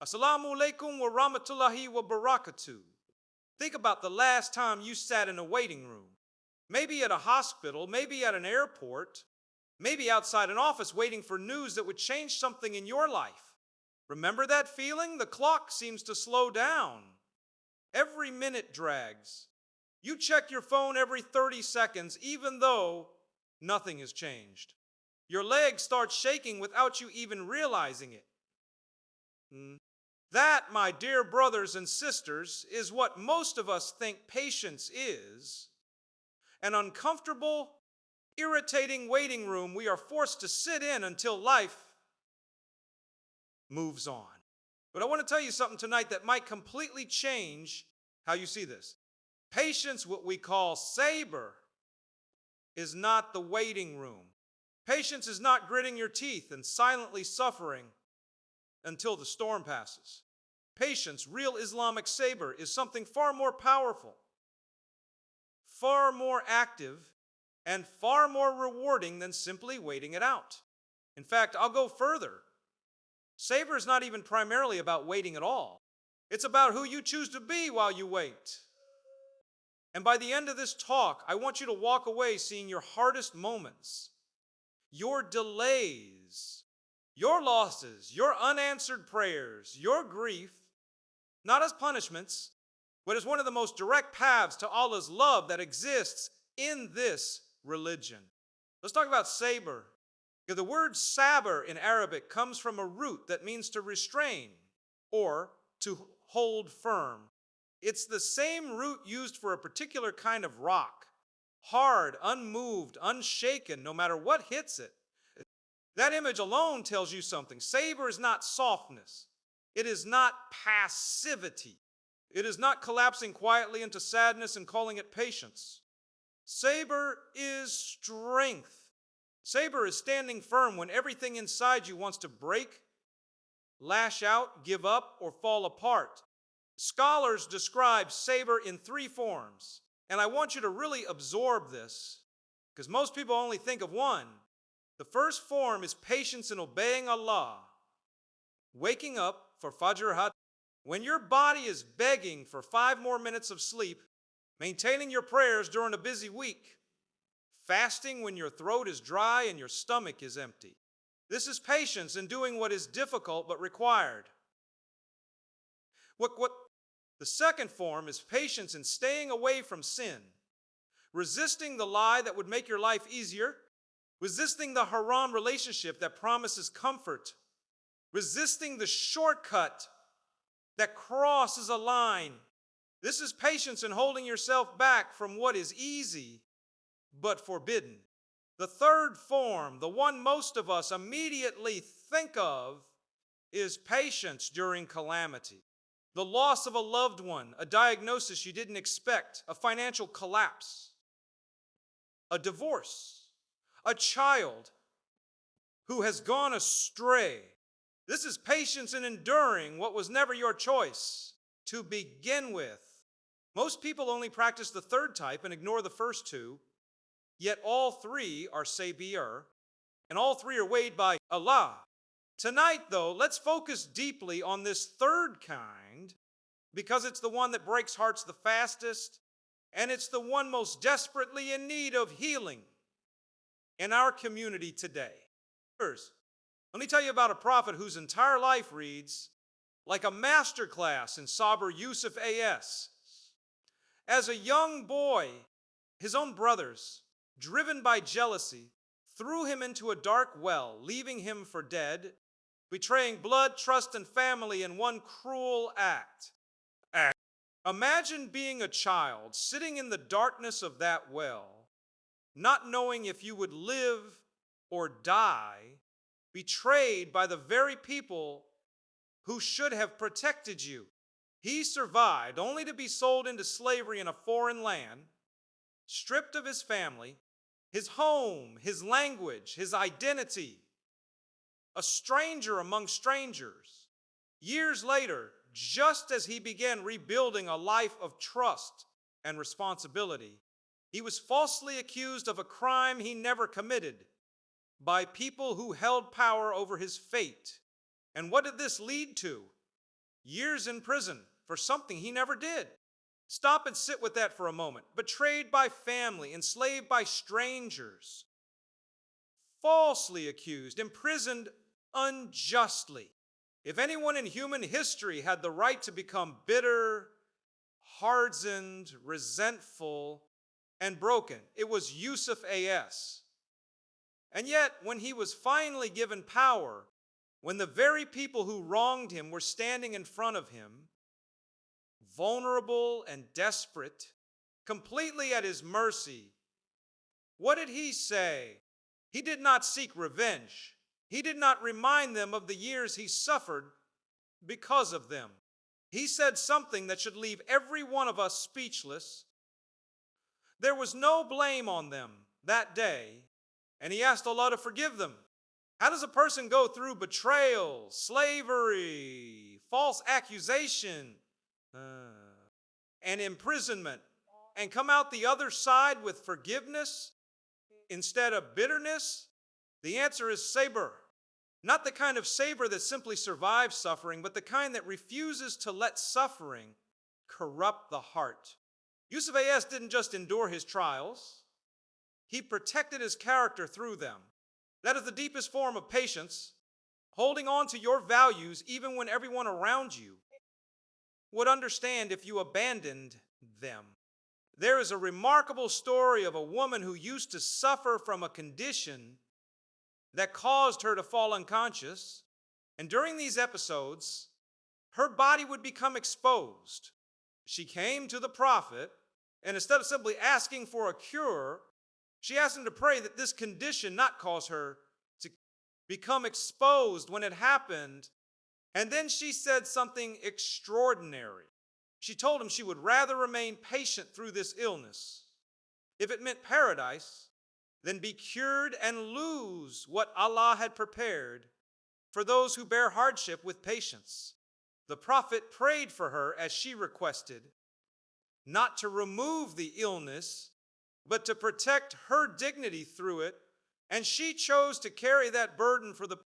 Assalamu alaikum wa rahmatullahi wa barakatuh. Think about the last time you sat in a waiting room. Maybe at a hospital, maybe at an airport, maybe outside an office waiting for news that would change something in your life. Remember that feeling? The clock seems to slow down. Every minute drags. You check your phone every 30 seconds, even though nothing has changed. Your legs start shaking without you even realizing it. That, my dear brothers and sisters, is what most of us think patience is. An uncomfortable, irritating waiting room we are forced to sit in until life moves on. But I want to tell you something tonight that might completely change how you see this. Patience, what we call Sabr, is not the waiting room. Patience is not gritting your teeth and silently suffering until the storm passes. Patience, real Islamic Sabr, is something far more powerful, far more active, and far more rewarding than simply waiting it out. In fact, I'll go further. Sabr is not even primarily about waiting at all. It's about who you choose to be while you wait. And by the end of this talk, I want you to walk away seeing your hardest moments, your delays, your losses, your unanswered prayers, your grief, not as punishments, but as one of the most direct paths to Allah's love that exists in this religion. Let's talk about sabr. The word sabr in Arabic comes from a root that means to restrain or to hold firm. It's the same root used for a particular kind of rock, hard, unmoved, unshaken, no matter what hits it. That image alone tells you something. Sabr is not softness. It is not passivity. It is not collapsing quietly into sadness and calling it patience. Sabr is strength. Sabr is standing firm when everything inside you wants to break, lash out, give up, or fall apart. Scholars describe sabr in three forms, and I want you to really absorb this, because most people only think of one. The first form is patience in obeying Allah. Waking up for Fajr, when your body is begging for 5 more minutes of sleep, maintaining your prayers during a busy week, fasting when your throat is dry and your stomach is empty. This is patience in doing what is difficult but required. The second form is patience in staying away from sin, resisting the lie that would make your life easier, resisting the haram relationship that promises comfort, resisting the shortcut that crosses a line. This is patience in holding yourself back from what is easy but forbidden. The third form, the one most of us immediately think of, is patience during calamity. The loss of a loved one, a diagnosis you didn't expect, a financial collapse, a divorce, a child who has gone astray. This is patience in enduring what was never your choice to begin with. Most people only practice the third type and ignore the first two, yet all three are sabr, and all three are weighed by Allah. Tonight, though, let's focus deeply on this third kind, because it's the one that breaks hearts the fastest, and it's the one most desperately in need of healing in our community today. First, let me tell you about a prophet whose entire life reads like a masterclass in Sabr Yusuf A.S. As a young boy, his own brothers, driven by jealousy, threw him into a dark well, leaving him for dead, betraying blood, trust, and family in one cruel act. Imagine being a child sitting in the darkness of that well, not knowing if you would live or die, betrayed by the very people who should have protected you. He survived only to be sold into slavery in a foreign land, stripped of his family, his home, his language, his identity, a stranger among strangers. Years later, just as he began rebuilding a life of trust and responsibility, he was falsely accused of a crime he never committed by people who held power over his fate. And what did this lead to? years in prison for something he never did. Stop and sit with that for a moment. Betrayed by family, enslaved by strangers, falsely accused, imprisoned unjustly. If anyone in human history had the right to become bitter, hardened, resentful, and broken, it was Yusuf A.S. And yet, when he was finally given power, when the very people who wronged him were standing in front of him, vulnerable and desperate, completely at his mercy, what did he say? He did not seek revenge. He did not remind them of the years he suffered because of them. He said something that should leave every one of us speechless. There was no blame on them that day, and he asked Allah to forgive them. How does a person go through betrayal, slavery, false accusation, and imprisonment, and come out the other side with forgiveness instead of bitterness? The answer is Sabr. Not the kind of Sabr that simply survives suffering, but the kind that refuses to let suffering corrupt the heart. Yusuf A.S. didn't just endure his trials, he protected his character through them. That is the deepest form of patience, holding on to your values even when everyone around you would understand if you abandoned them. There is a remarkable story of a woman who used to suffer from a condition that caused her to fall unconscious, and during these episodes, her body would become exposed. She came to the Prophet, and instead of simply asking for a cure, she asked him to pray that this condition not cause her to become exposed when it happened. And then she said something extraordinary. She told him she would rather remain patient through this illness, if it meant paradise, than be cured and lose what Allah had prepared for those who bear hardship with patience. The Prophet prayed for her as she requested, not to remove the illness, but to protect her dignity through it, and she chose to carry that burden for the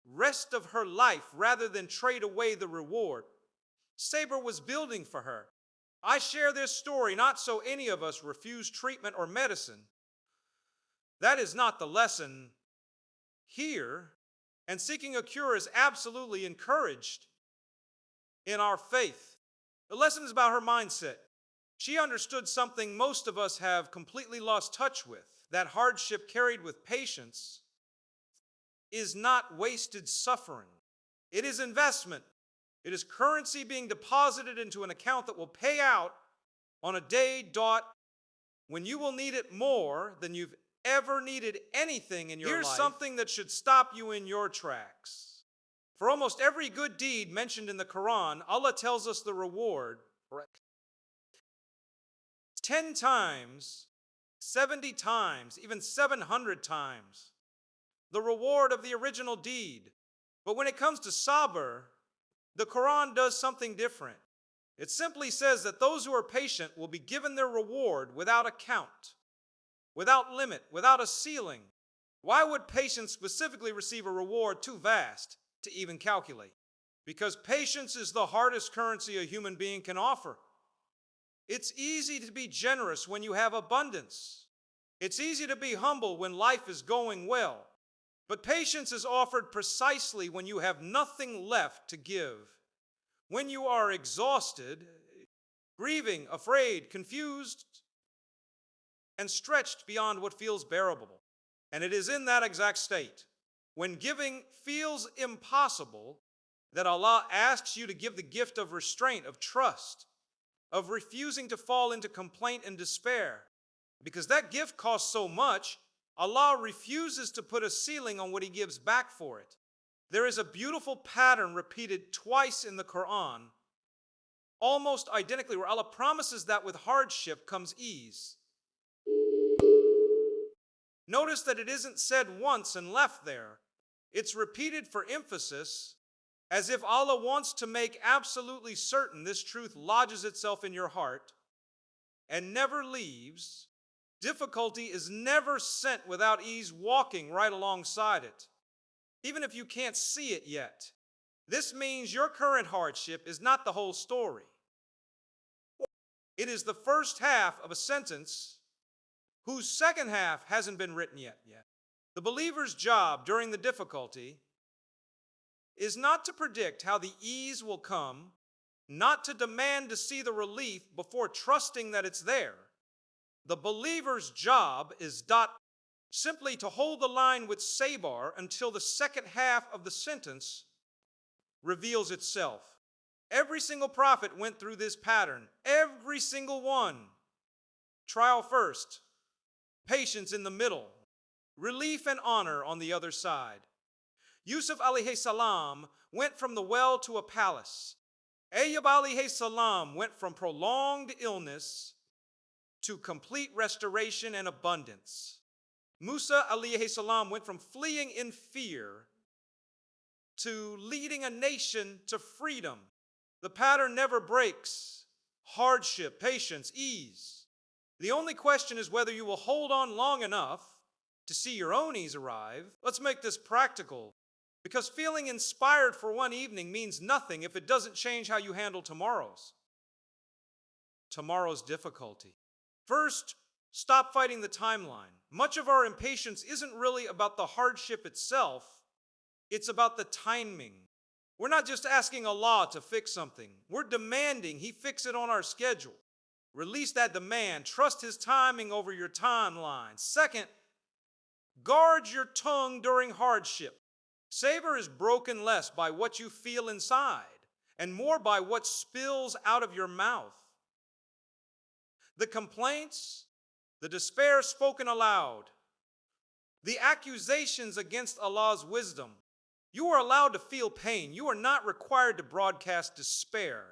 rest of her life rather than trade away the reward Sabr was building for her. I share this story not so any of us refuse treatment or medicine. That is not the lesson here, and seeking a cure is absolutely encouraged in our faith. The lesson is about her mindset. She understood something most of us have completely lost touch with, that hardship carried with patience is not wasted suffering. It is investment. It is currency being deposited into an account that will pay out on a day dot when you will need it more than you've ever needed anything in your life. Here's something that should stop you in your tracks. For almost every good deed mentioned in the Quran, Allah tells us the reward 10 times, 70 times, even 700 times the reward of the original deed. But when it comes to Sabr, the Quran does something different. It simply says that those who are patient will be given their reward without a count, without limit, without a ceiling. Why would patience specifically receive a reward too vast to even calculate? Because patience is the hardest currency a human being can offer. It's easy to be generous when you have abundance. It's easy to be humble when life is going well. But patience is offered precisely when you have nothing left to give. When you are exhausted, grieving, afraid, confused, and stretched beyond what feels bearable. And it is in that exact state, when giving feels impossible, that Allah asks you to give the gift of restraint, of trust, of refusing to fall into complaint and despair. Because that gift costs so much, Allah refuses to put a ceiling on what He gives back for it. There is a beautiful pattern repeated twice in the Quran, almost identically, where Allah promises that with hardship comes ease. Notice that it isn't said once and left there. It's repeated for emphasis, as if Allah wants to make absolutely certain this truth lodges itself in your heart and never leaves. Difficulty is never sent without ease walking right alongside it, even if you can't see it yet. This means your current hardship is not the whole story. It is the first half of a sentence whose second half hasn't been written yet. The believer's job during the difficulty is not to predict how the ease will come, not to demand to see the relief before trusting that it's there. The believer's job is simply to hold the line with Sabr until the second half of the sentence reveals itself. Every single prophet went through this pattern. Every single one. Trial first, patience in the middle, relief and honor on the other side. Yusuf alayhi salam went from the well to a palace. Ayyub alayhi salam went from prolonged illness to complete restoration and abundance. Musa alayhi salam went from fleeing in fear to leading a nation to freedom. The pattern never breaks. Hardship, patience, ease. The only question is whether you will hold on long enough to see your own ease arrive. Let's make this practical, because feeling inspired for one evening means nothing if it doesn't change how you handle tomorrow's difficulty. First, stop fighting the timeline. Much of our impatience isn't really about the hardship itself, it's about the timing. We're not just asking Allah to fix something, we're demanding He fix it on our schedule. Release that demand, trust His timing over your timeline. Second, guard your tongue during hardship. Sabr is broken less by what you feel inside and more by what spills out of your mouth. The complaints, the despair spoken aloud, the accusations against Allah's wisdom. You are allowed to feel pain. You are not required to broadcast despair.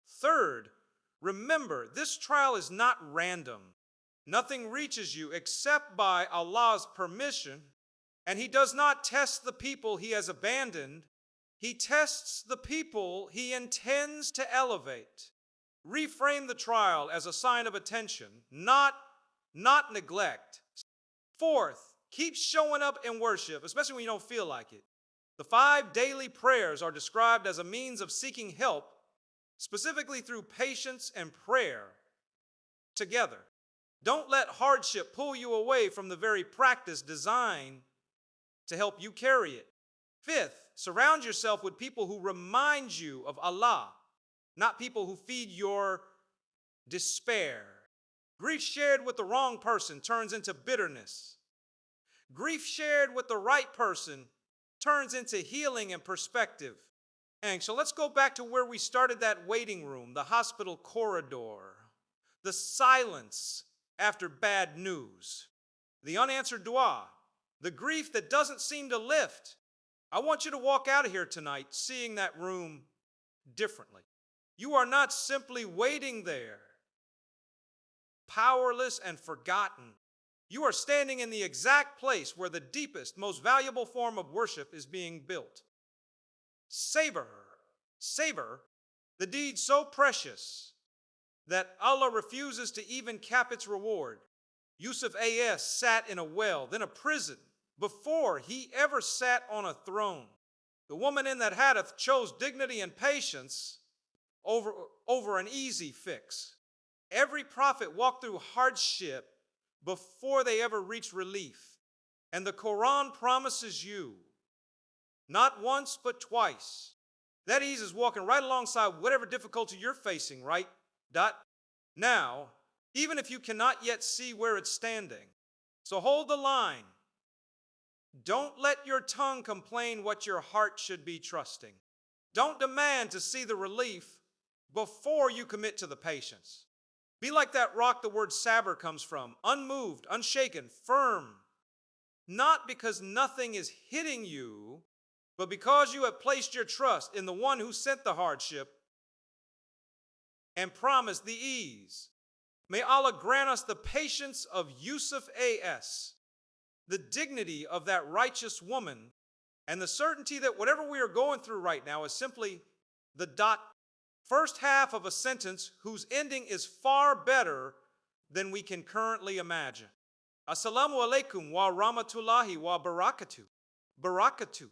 Third, remember, this trial is not random. Nothing reaches you except by Allah's permission, and He does not test the people He has abandoned. He tests the people He intends to elevate. Reframe the trial as a sign of attention, not neglect. Fourth, keep showing up in worship, especially when you don't feel like it. The 5 daily prayers are described as a means of seeking help, specifically through patience and prayer together. Don't let hardship pull you away from the very practice designed to help you carry it. Fifth, surround yourself with people who remind you of Allah, not people who feed your despair. Grief shared with the wrong person turns into bitterness. Grief shared with the right person turns into healing and perspective. And so let's go back to where we started, that waiting room, the hospital corridor, the silence after bad news, the unanswered dua, the grief that doesn't seem to lift. I want you to walk out of here tonight seeing that room differently. You are not simply waiting there, powerless and forgotten. You are standing in the exact place where the deepest, most valuable form of worship is being built. Sabr, the deed so precious that Allah refuses to even cap its reward. Yusuf A.S. sat in a well, then a prison, before he ever sat on a throne. The woman in that hadith chose dignity and patience over an easy fix. Every prophet walked through hardship before they ever reached relief. And the Quran promises you, not once but twice, that ease is walking right alongside whatever difficulty you're facing right now, even if you cannot yet see where it's standing. So hold the line. Don't let your tongue complain what your heart should be trusting. Don't demand to see the relief before you commit to the patience. Be like that rock the word Sabr comes from, unmoved, unshaken, firm. Not because nothing is hitting you, but because you have placed your trust in the one who sent the hardship and promised the ease. May Allah grant us the patience of Yusuf A.S., the dignity of that righteous woman, and the certainty that whatever we are going through right now is simply the first half of a sentence whose ending is far better than we can currently imagine. Assalamu alaikum wa rahmatullahi wa barakatuh.